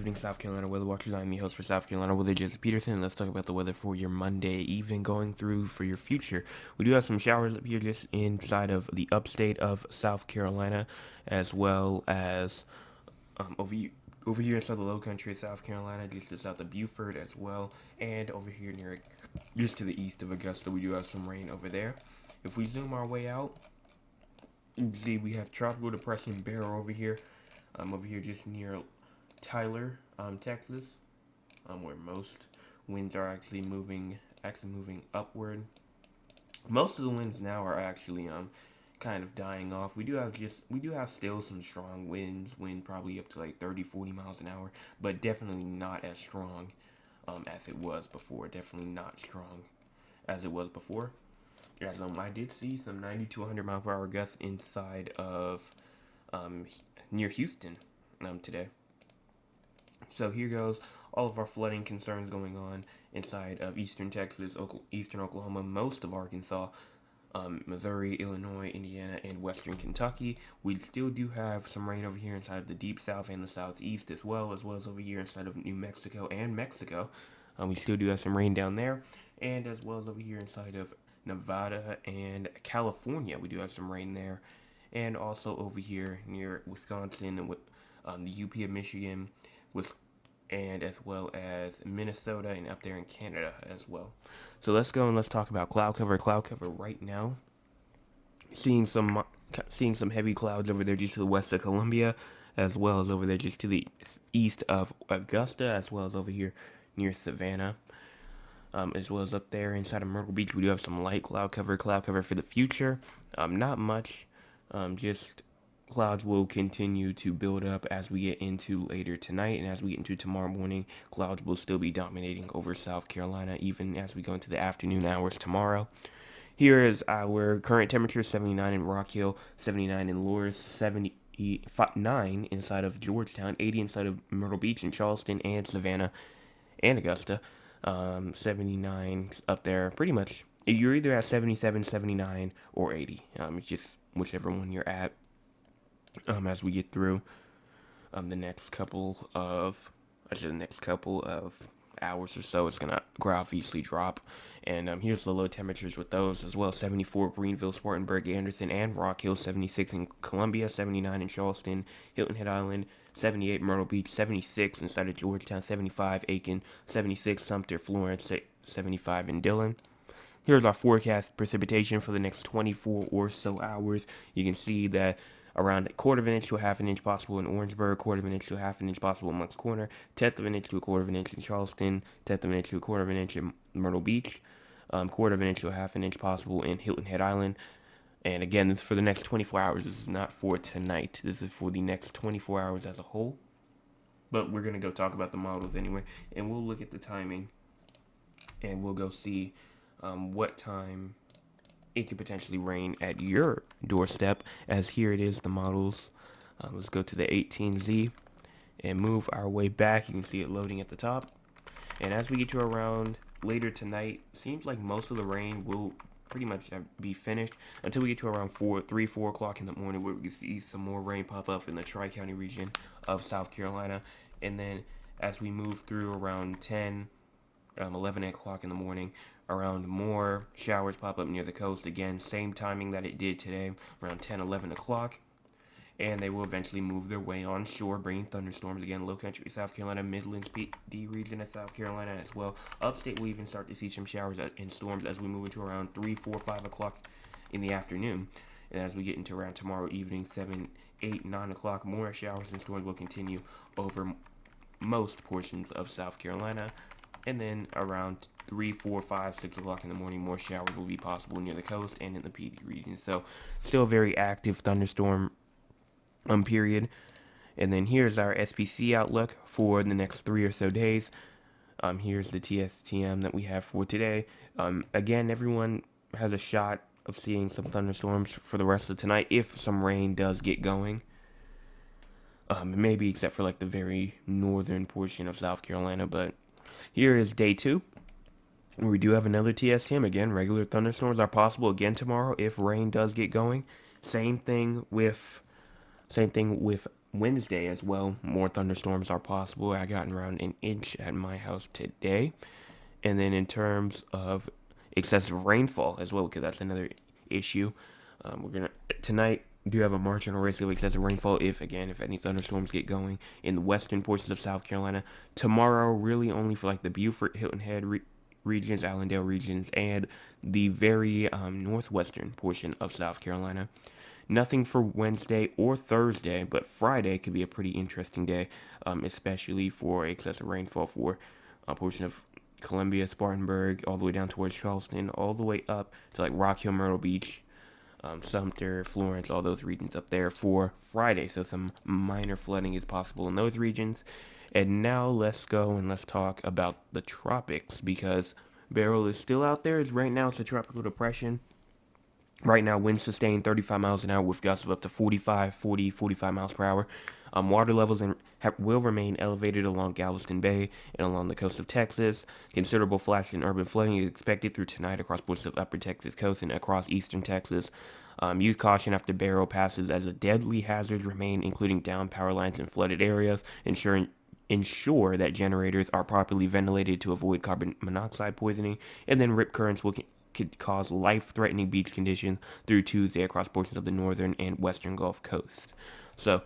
evening, South Carolina weather watchers. I'm your host for South Carolina Weather, Jesse Peterson, and let's talk about the weather for your Monday evening going through for your future. We do have some showers up here just inside of the upstate of South Carolina, as well as over here inside the low country of South Carolina, just to south of Beaufort as well, and over here near just to the east of Augusta, we do have some rain over there. If we zoom our way out, you can see we have Tropical Depression Bear over here just near Tyler, Texas, where most winds are actually moving upward. Most of the winds now are actually kind of dying off. We do have still some strong wind probably up to like 30, 40 miles an hour, but definitely not as strong as it was before. Definitely not strong as it was before. As I did see some 90 to 100 mile per hour gusts inside of near Houston today. So here goes all of our flooding concerns going on inside of eastern Texas, eastern Oklahoma, most of Arkansas, Missouri, Illinois, Indiana, and western Kentucky. We still do have some rain over here inside of the deep south and the southeast as well as over here inside of New Mexico and Mexico. We still do have some rain down there, and as well as over here inside of Nevada and California. We do have some rain there, and also over here near Wisconsin and with the UP of Michigan, and as well as Minnesota and up there in Canada as well. So let's go and let's talk about cloud cover. Cloud cover right now, seeing some heavy clouds over there just to the west of Columbia, as well as over there just to the east of Augusta, as well as over here near Savannah. As well as up there inside of Myrtle Beach, we do have some light cloud cover for the future. Not much, just clouds will continue to build up as we get into later tonight, and as we get into tomorrow morning, clouds will still be dominating over South Carolina, even as we go into the afternoon hours tomorrow. Here is our current temperature: 79 in Rock Hill, 79 in Loris, 79 inside of Georgetown, 80 inside of Myrtle Beach and Charleston and Savannah and Augusta. 79 up there, pretty much. You're either at 77, 79, or 80. It's just whichever one you're at. As we get through the next couple of hours or so, it's gonna obviously drop. And here's the low temperatures with those as well: 74 Greenville, Spartanburg, Anderson, and Rock Hill, 76 in Columbia, 79 in Charleston, Hilton Head Island, 78 Myrtle Beach, 76 inside of Georgetown, 75 Aiken, 76 Sumter, Florence, 75 in Dillon. Here's our forecast precipitation for the next 24 or so hours. You can see that around a quarter of an inch to a half an inch possible in Orangeburg, quarter of an inch to a half an inch possible in Moncks Corner, tenth of an inch to a quarter of an inch in Charleston, tenth of an inch to a quarter of an inch in Myrtle Beach, quarter of an inch to a half an inch possible in Hilton Head Island. And again, this is for the next 24 hours. This is not for tonight. This is for the next 24 hours as a whole. But we're going to go talk about the models anyway, and we'll look at the timing, and we'll go see what time it could potentially rain at your doorstep, as here it is, the models. Let's go to the 18Z and move our way back. You can see it loading at the top. And as we get to around later tonight, seems like most of the rain will pretty much be finished until we get to around 4 o'clock in the morning, where we can see some more rain pop up in the Tri-County region of South Carolina. And then as we move through around 10, 11 o'clock in the morning, around more showers pop up near the coast. Again, same timing that it did today, around 10, 11 o'clock. And they will eventually move their way onshore, bringing thunderstorms. Again, low country South Carolina, Midlands, PD region of South Carolina as well. Upstate, we'll even start to see some showers and storms as we move into around 3, 4, 5 o'clock in the afternoon. And as we get into around tomorrow evening, 7, 8, 9 o'clock, more showers and storms will continue over most portions of South Carolina. And then around 3, 4, 5, 6 o'clock in the morning, more showers will be possible near the coast and in the PD region. So still a very active thunderstorm period. And then here's our SPC outlook for the next 3 or so days. Here's the TSTM that we have for today. Again, everyone has a shot of seeing some thunderstorms for the rest of tonight if some rain does get going. Maybe except for like the very northern portion of South Carolina, but here is day 2. We do have another TSTM. Again, regular thunderstorms are possible again tomorrow if rain does get going. Same thing with Wednesday as well, more thunderstorms are possible. I got around an inch at my house today. And then in terms of excessive rainfall as well, because that's another issue. We're gonna tonight do have a marginal risk of excessive rainfall if any thunderstorms get going in the western portions of South Carolina. Tomorrow, really only for like the Beaufort, Hilton Head regions, Allendale regions, and the very northwestern portion of South Carolina. Nothing for Wednesday or Thursday, but Friday could be a pretty interesting day, especially for excessive rainfall for a portion of Columbia, Spartanburg, all the way down towards Charleston, all the way up to like Rock Hill, Myrtle Beach, Sumter, Florence, all those regions up there for Friday. So some minor flooding is possible in those regions. And now let's go and let's talk about the tropics because Beryl is still out there. Right now it's a tropical depression. Right now, winds sustained 35 miles an hour with gusts of up to 45 miles per hour. Water levels will remain elevated along Galveston Bay and along the coast of Texas. Considerable flash and urban flooding is expected through tonight across portions of upper Texas coast and across eastern Texas. Use caution after Beryl passes as a deadly hazard remain, including down power lines in flooded areas, ensure that generators are properly ventilated to avoid carbon monoxide poisoning, and then rip currents could cause life-threatening beach conditions through Tuesday across portions of the northern and western Gulf Coast. So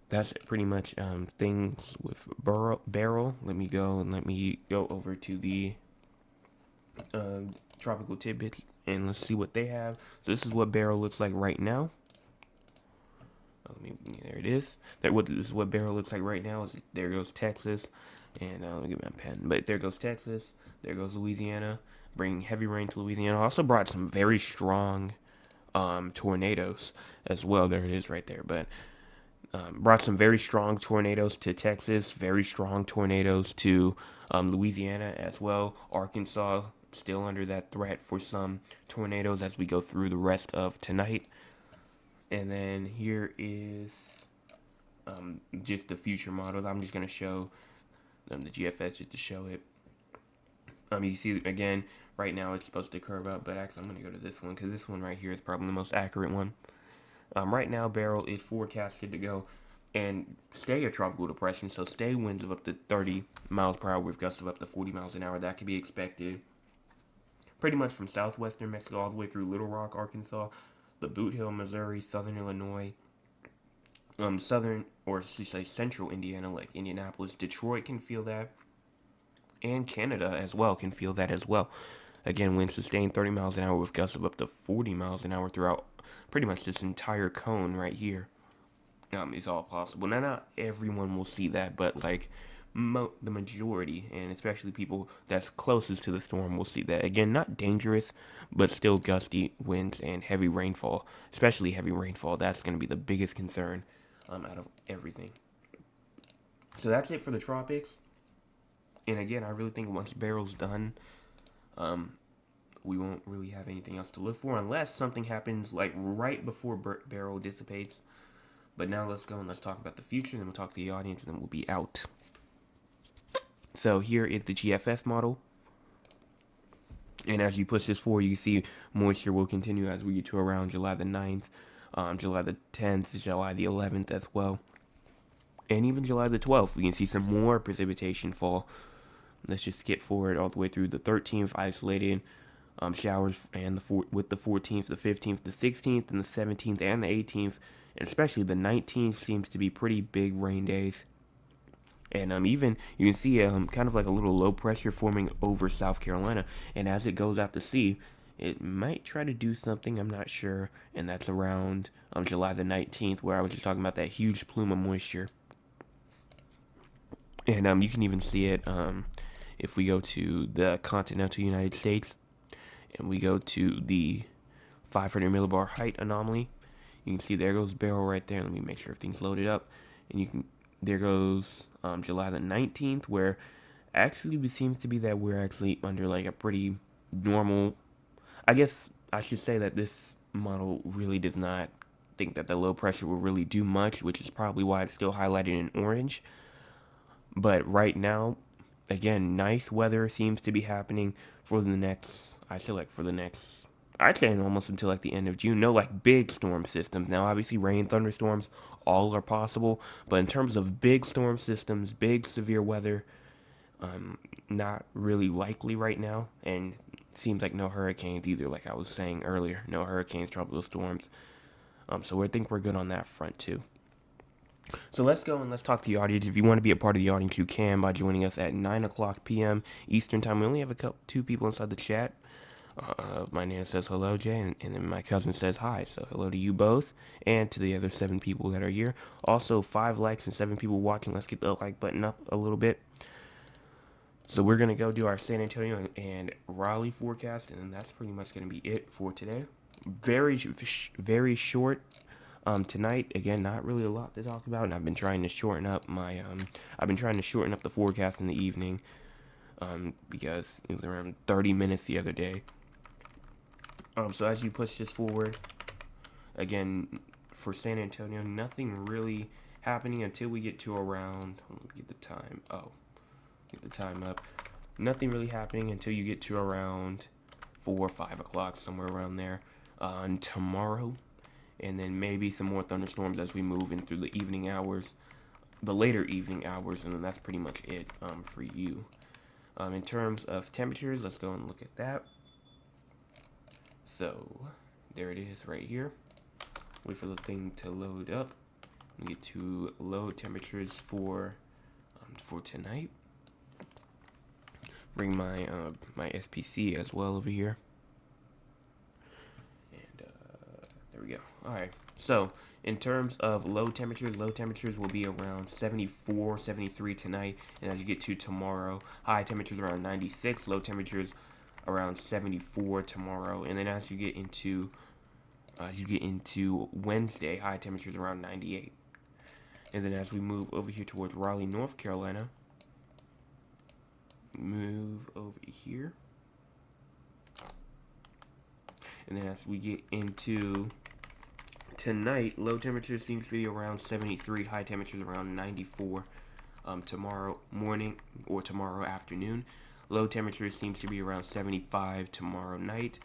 that's pretty much things with Beryl. Let me go over to the tropical tidbits and let's see what they have. So this is what Beryl looks like right now. There it is. This is what Beryl looks like right now. There goes Texas, and let me get my pen. But there goes Texas. There goes Louisiana, bringing heavy rain to Louisiana. Also brought some very strong tornadoes as well. There it is right there. But brought some very strong tornadoes to Texas. Very strong tornadoes to Louisiana as well. Arkansas still under that threat for some tornadoes as we go through the rest of tonight. And then here is just the future models. I'm just going to show the GFS just to show it. You see, again, right now it's supposed to curve up, but actually I'm going to go to this one because this one right here is probably the most accurate one. Right now, Beryl is forecasted to go and stay a tropical depression, so stay winds of up to 30 miles per hour with gusts of up to 40 miles an hour. That could be expected pretty much from southwestern Mexico all the way through Little Rock, Arkansas, the Boot Hill, Missouri, southern Illinois, southern, or say central Indiana, like Indianapolis. Detroit can feel that, and Canada as well can feel that as well. Again, winds sustained 30 miles an hour with gusts of up to 40 miles an hour throughout pretty much this entire cone right here. Is all possible. Now, not everyone will see that, but like the majority, and especially people that's closest to the storm, will see that. Again, not dangerous, but still gusty winds and heavy rainfall, especially heavy rainfall. That's going to be the biggest concern out of everything. So that's it for the tropics. And again, I really think once Beryl's done, we won't really have anything else to look for unless something happens like right before Beryl dissipates. But now let's go and let's talk about the future, and then we'll talk to the audience, and then we'll be out. So here is the GFS model. And as you push this forward, you can see moisture will continue as we get to around July the 9th, July the 10th, July the 11th as well. And even July the 12th, we can see some more precipitation fall. Let's just skip forward all the way through the 13th, isolated showers, and with the 14th, the 15th, the 16th, and the 17th, and the 18th. And especially the 19th seems to be pretty big rain days. And even you can see kind of like a little low pressure forming over South Carolina. And as it goes out to sea, it might try to do something, I'm not sure. And that's around July the 19th, where I was just talking about that huge plume of moisture. And you can even see it if we go to the continental United States. And we go to the 500 millibar height anomaly. You can see there goes Beryl right there. Let me make sure everything's loaded up. And there goes July the 19th, where actually it seems to be that we're actually under like a pretty normal. I guess I should say that this model really does not think that the low pressure will really do much, which is probably why it's still highlighted in orange. But right now, again, nice weather seems to be happening for the next, I'd say almost until like the end of June. No like big storm systems. Now obviously rain, thunderstorms, all are possible, but in terms of big storm systems, big severe weather, not really likely right now. And seems like no hurricanes either, like I was saying earlier. No hurricanes, tropical storms. So I think we're good on that front too. So let's go and let's talk to the audience. If you want to be a part of the audience, you can by joining us at 9 o'clock p.m. Eastern Time. We only have two people inside the chat. My nana says hello, Jay, and then my cousin says hi. So hello to you both and to the other 7 people that are here. Also, 5 likes and 7 people watching. Let's get the like button up a little bit. So we're going to go do our San Antonio and Raleigh forecast, and then that's pretty much going to be it for today. Very short. Tonight, again, not really a lot to talk about, and I've been trying to shorten up the forecast in the evening, because it was around 30 minutes the other day. So as you push this forward, again, for San Antonio, nothing really happening until we get to around, get the time up. Nothing really happening until you get to around 4 or 5 o'clock, somewhere around there, on tomorrow. And then maybe some more thunderstorms as we move in through the evening hours, the later evening hours, and then that's pretty much it for you. In terms of temperatures, let's go and look at that. So there it is right here. Wait for the thing to load up. We get to low temperatures for tonight. Bring my my SPC as well over here. There we go. All right. So in terms of low temperatures will be around 74, 73 tonight. And as you get to tomorrow, high temperatures around 96, low temperatures around 74 tomorrow. And then as you get into Wednesday, high temperatures around 98. And then as we move over here towards Raleigh, North Carolina, move over here. And then as we get into tonight, low temperatures seems to be around 73, high temperatures around 94 tomorrow morning or tomorrow afternoon. Low temperatures seems to be around 75 tomorrow night,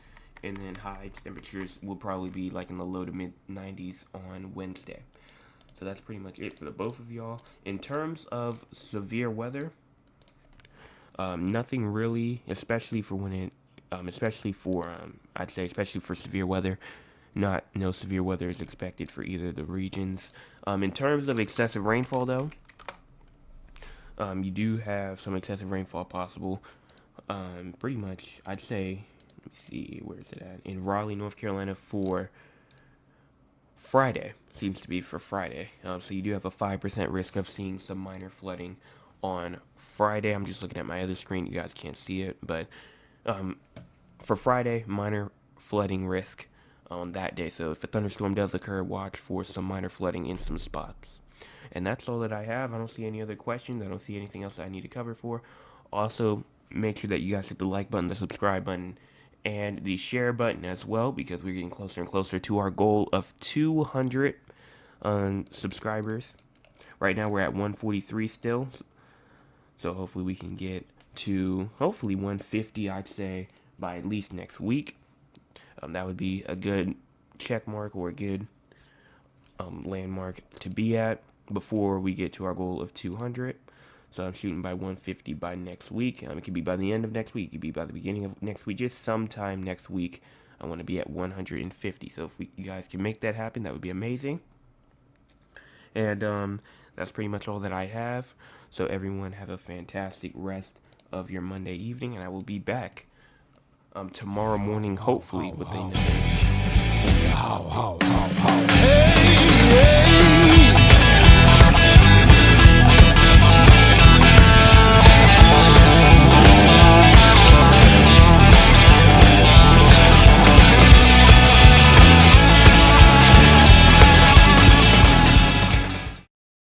and then high temperatures will probably be like in the low to mid 90s on Wednesday. So that's pretty much it for the both of y'all. In terms of severe weather, nothing really, especially for severe weather. No severe weather is expected for either of the regions. In terms of excessive rainfall, though, you do have some excessive rainfall possible. Pretty much, I'd say, let me see, where is it at? In Raleigh, North Carolina for Friday. Seems to be for Friday. So you do have a 5% risk of seeing some minor flooding on Friday. I'm just looking at my other screen. You guys can't see it, but for Friday, minor flooding risk on that day. So if a thunderstorm does occur, watch for some minor flooding in some spots. And that's all that I have. I don't see any other questions. I don't see anything else that I need to cover for. Also, make sure that you guys hit the like button, the subscribe button, and the share button as well, because we're getting closer and closer to our goal of 200 subscribers. Right now we're at 143 still. So hopefully we can get to, 150, I'd say, by at least next week. That would be a good check mark or a good landmark to be at before we get to our goal of 200. So I'm shooting by 150 by next week. It could be by the end of next week. It could be by the beginning of next week. Just sometime next week, I want to be at 150. So if you guys can make that happen, that would be amazing. And that's pretty much all that I have. So everyone have a fantastic rest of your Monday evening, and I will be back tomorrow morning, hopefully, with another. Hey, yeah.